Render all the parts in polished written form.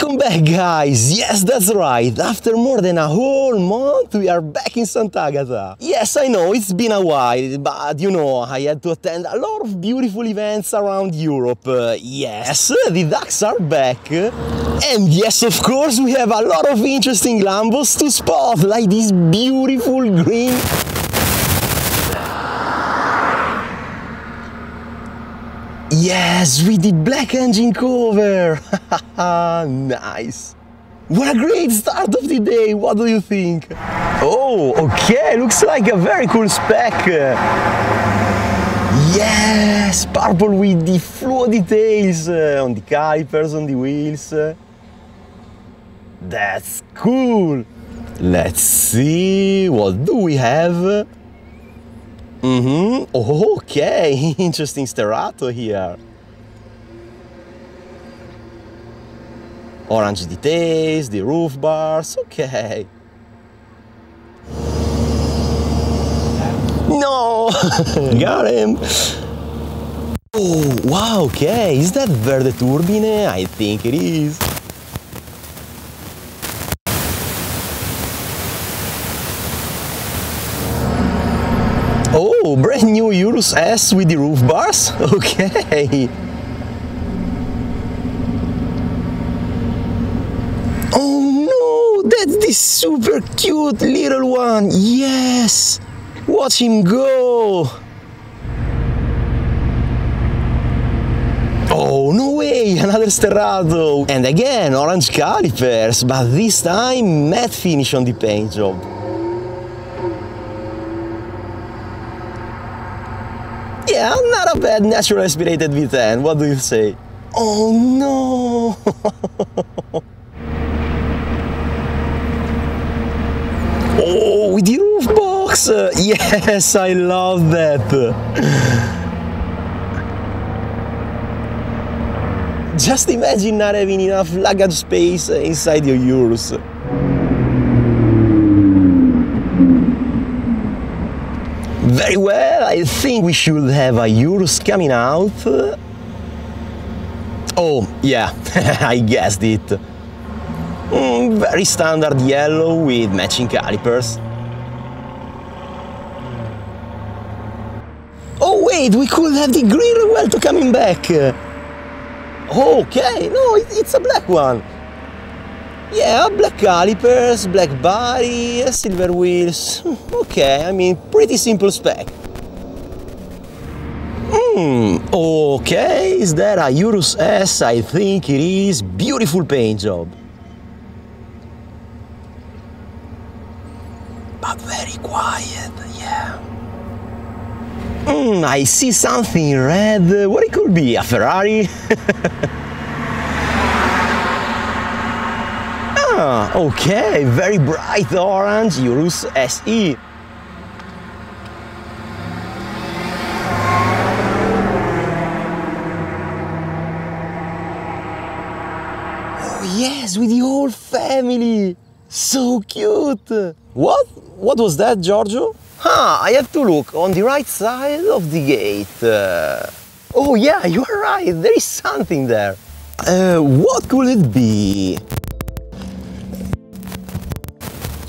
Welcome back, guys! Yes, that's right! After more than a whole month, we are back in Sant'Agata. Yes, I know, it's been a while, but you know, I had to attend a lot of beautiful events around Europe. Yes, the ducks are back. And yes, of course, we have a lot of interesting Lambos to spot, like this beautiful green... Yes, with the black engine cover! Nice! What a great start of the day, what do you think? Oh, okay, looks like a very cool spec! Yes, purple with the fluo details on the calipers, on the wheels. That's cool! Let's see, what do we have? Oh, okay, interesting sterrato here. Orange details, the roof bars, okay. No! Got him! Oh, wow, okay, is that Verde Turbine? I think it is. Oh, brand new Urus S with the roof bars? Okay! Oh no, that's the super cute little one! Yes! Watch him go! Oh, no way! Another sterrato! And again, orange calipers, but this time matte finish on the paint job. Yeah, not a bad natural aspirated V10, what do you say? Oh no! Oh, with the roof box! Yes, I love that! Just imagine not having enough luggage space inside your Urus. Very well, I think we should have a Urus coming out. Oh, yeah, I guessed it. Very standard yellow with matching calipers. Oh wait, we could have the green Revuelto coming back. Okay, no, it's a black one. Yeah, black calipers, black body, silver wheels. Okay, I mean, pretty simple spec. Okay, is that a Urus S? I think it is. Beautiful paint job. But very quiet, yeah. I see something in red. What it could be? A Ferrari? Ah, okay, very bright orange, Urus SE. Oh yes, with the whole family. So cute. What? What was that, Giorgio? I have to look on the right side of the gate. Oh yeah, you are right, there is something there. What could it be?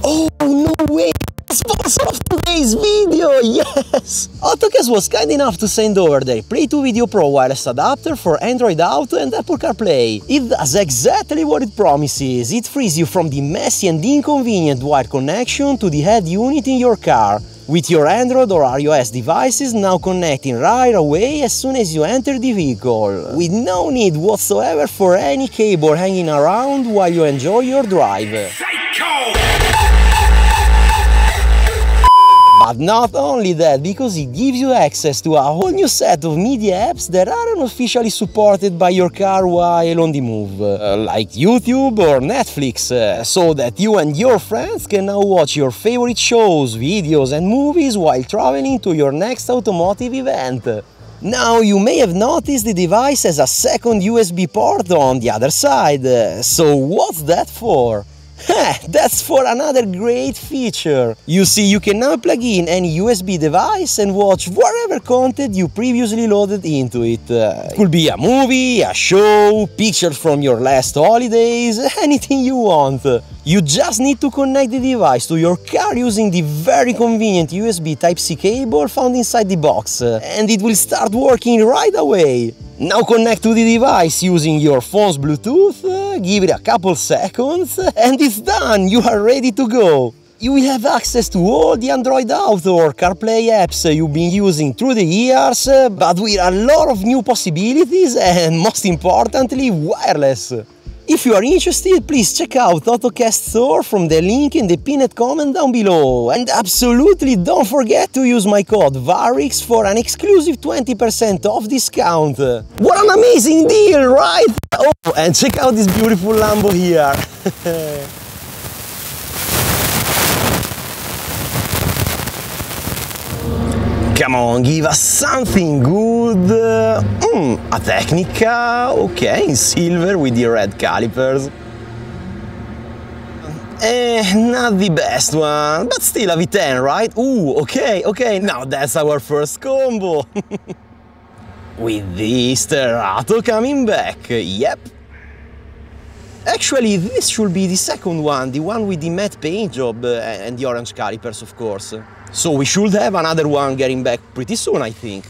Oh, no way! Sponsor of today's video, yes! Autocast was kind enough to send over their Play 2 Video Pro wireless adapter for Android Auto and Apple CarPlay. It does exactly what it promises. It frees you from the messy and inconvenient wired connection to the head unit in your car, with your Android or iOS devices now connecting right away as soon as you enter the vehicle, with no need whatsoever for any cable hanging around while you enjoy your drive. But not only that, because it gives you access to a whole new set of media apps that aren't officially supported by your car while on the move, like YouTube or Netflix, so that you and your friends can now watch your favorite shows, videos and movies while traveling to your next automotive event. Now, you may have noticed the device has a second USB port on the other side, so what's that for? That's for another great feature. You see, you can now plug in any USB device and watch whatever content you previously loaded into it. Could be a movie, a show, pictures from your last holidays, anything you want. You just need to connect the device to your car using the very convenient USB Type-C cable found inside the box, and it will start working right away. Now connect to the device using your phone's Bluetooth, give it a couple seconds, and it's done! You are ready to go! You will have access to all the Android Auto or CarPlay apps you've been using through the years, but with a lot of new possibilities and, most importantly, wireless. If you are interested, please check out AutoCast Store from the link in the pinned comment down below. And absolutely don't forget to use my code VARIX for an exclusive 20% off discount. What an amazing deal, right? Oh, and check out this beautiful Lambo here. Come on, give us something good. A Tecnica, okay, in silver with the red calipers. Not the best one, but still a V10, right? Ooh, okay, now that's our first combo. With the Sterrato coming back, yep. Actually, this should be the second one, the one with the matte paint job and the orange calipers, of course. So we should have another one getting back pretty soon, I think.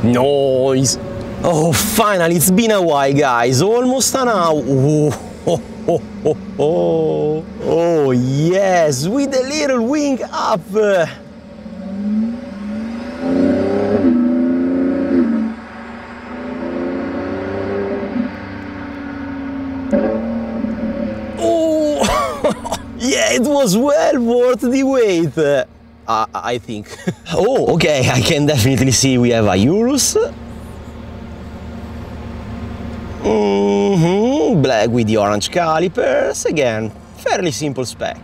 Noise! Oh, finally, it's been a while, guys, almost an hour. Oh, yes, with a little wing up. Yeah, it was well worth the wait, I think. Oh, okay, I can definitely see we have a Urus. Black with the orange calipers, again, fairly simple spec.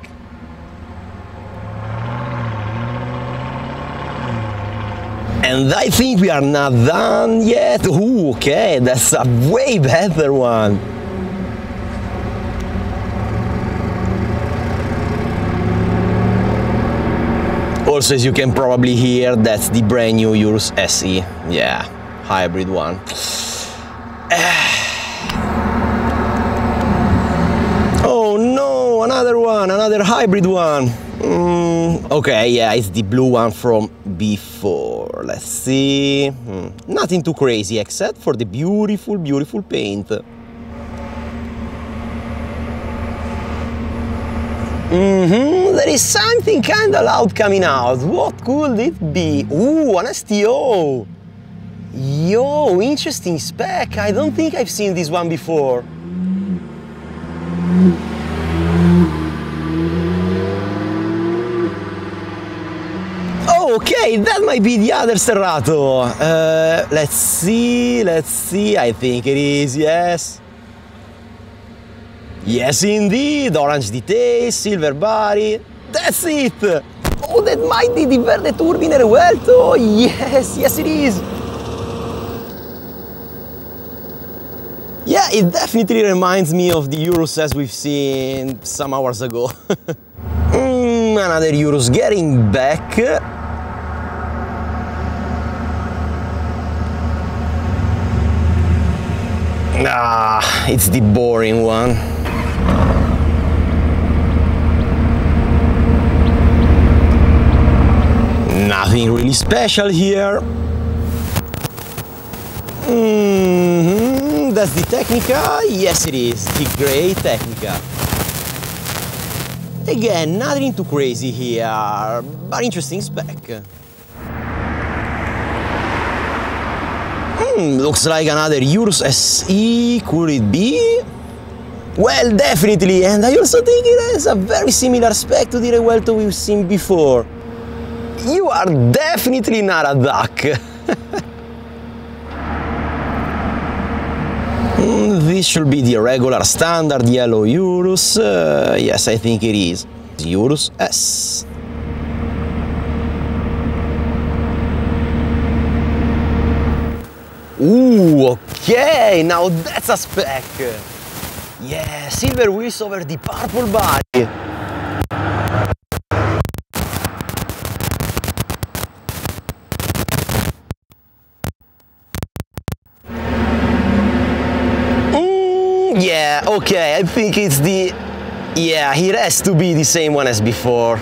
And I think we are not done yet. Ooh, okay, that's a way better one. Also, as you can probably hear, that's the brand new Urus SE. Yeah, hybrid one. Oh no, another hybrid one. Okay, yeah, it's the blue one from before. Let's see. Nothing too crazy except for the beautiful, beautiful paint. There is something kinda loud coming out. What could it be? Ooh, an STO! Yo, interesting spec. I don't think I've seen this one before. Oh, okay, that might be the other Sterrato. Let's see. I think it is, yes. Yes, indeed, orange details, silver body, that's it! Oh, that might be the Verde Turbine Revuelto! Yes, it is! Yeah, it definitely reminds me of the Urus as we've seen some hours ago. Another Urus getting back. Ah, it's the boring one. Nothing really special here. That's the Tecnica? Yes, it is. The grey Tecnica. Again, nothing too crazy here, but interesting spec. Looks like another Urus SE. Could it be? Well, definitely, and I also think it has a very similar spec to the Revuelto we've seen before. You are definitely not a duck. This should be the regular standard yellow Urus. Yes, I think it is. Urus S. Ooh, okay, now that's a spec. Yeah, silver wheels over the purple body. Yeah, okay, I think it's the... Yeah, it has to be the same one as before.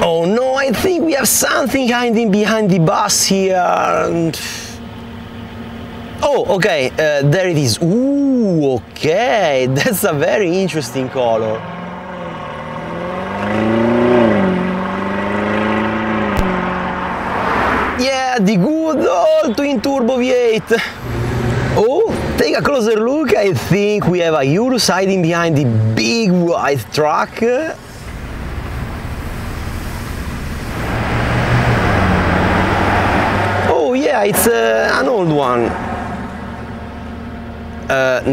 Oh no, I think we have something hiding behind the bus here. Oh, okay, there it is. Ooh, okay, that's a very interesting color. Yeah, the good old twin-turbo V8. Oh, take a closer look. I think we have a Urus hiding behind the big white truck. Oh yeah, it's an old one.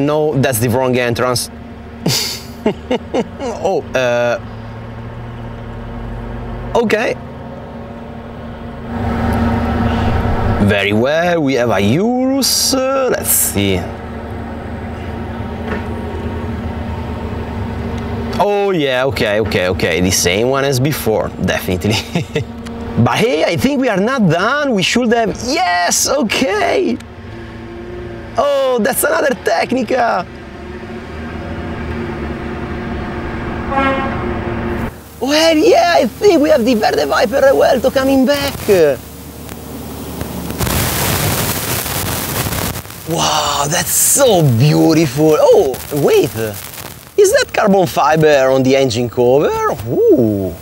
No, that's the wrong entrance. Oh, okay. Very well, we have a Urus, let's see. Oh yeah, okay, the same one as before, definitely. But hey, I think we are not done, we should have... Yes, okay! Oh, that's another Tecnica! Well, yeah, I think we have the Verde Viper Revuelto coming back! Wow, that's so beautiful! Oh, wait! Is that carbon fiber on the engine cover? Ooh!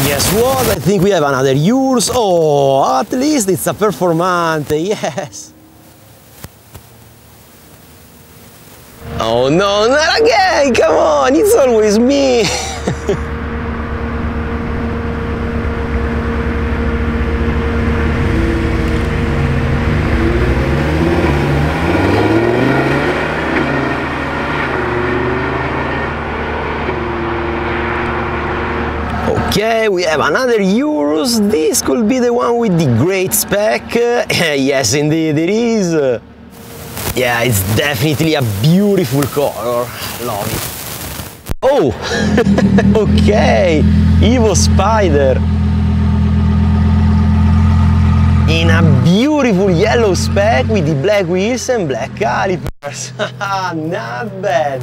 Guess what? I think we have another Urus. Oh, at least it's a Performante, yes! Oh no, not again! Come on, it's always me! Okay, we have another Urus. This could be the one with the great spec. Yes, indeed it is. Yeah, it's definitely a beautiful color. Love it. Oh, okay, Evo Spider. In a beautiful yellow spec with the black wheels and black calipers. Not bad.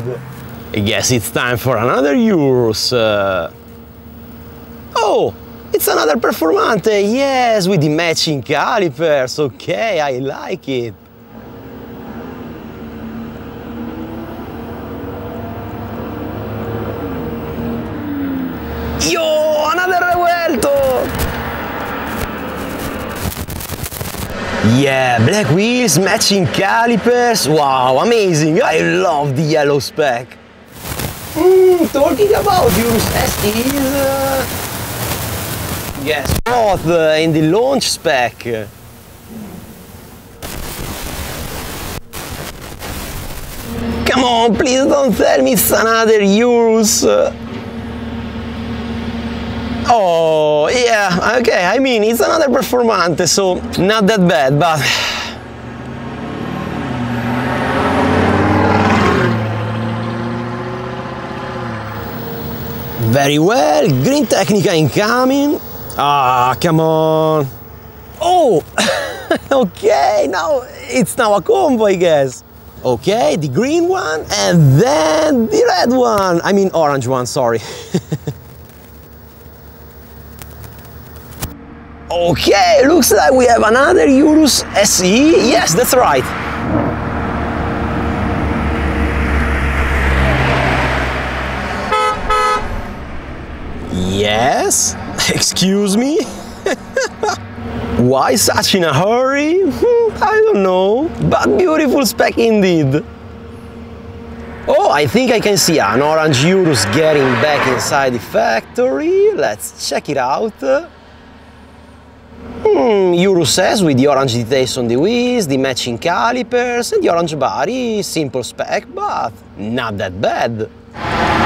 I guess it's time for another Urus. Oh, it's another Performante, yes, with the matching calipers. Okay, I like it. Yo, another Revuelto! Yeah, black wheels, matching calipers. Wow, amazing. I love the yellow spec. Talking about Urus SE yes, both in the launch spec. Come on, please don't tell me it's another Urus. Oh, yeah, okay, I mean, it's another Performante, so not that bad, but... Very well, green Tecnica incoming. Ah, come on. Oh, okay, now it's a combo, I guess. Okay, the green one and then the red one. I mean orange one, sorry. Okay, looks like we have another Urus SE. Yes, that's right. Yes, excuse me? Why such in a hurry? I don't know, but beautiful spec indeed. Oh, I think I can see an orange Urus getting back inside the factory. Let's check it out. Urus S with the orange details on the wheels, the matching calipers and the orange body. Simple spec, but not that bad.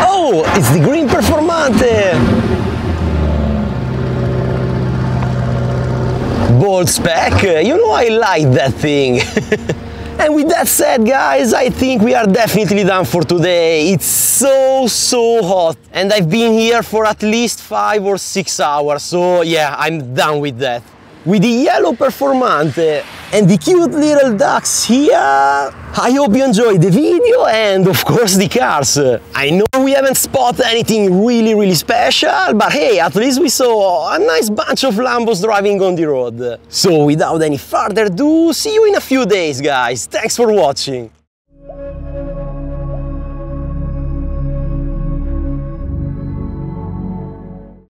Oh, it's the green Performante! Bold spec, you know I like that thing. And with that said, guys, I think we are definitely done for today. It's so hot, and I've been here for at least 5 or 6 hours, so yeah, I'm done with that. With the yellow Performante and the cute little ducks here, I hope you enjoyed the video and of course the cars. I know we haven't spotted anything really special, but hey, at least we saw a nice bunch of Lambos driving on the road. So without any further ado, see you in a few days, guys. Thanks for watching.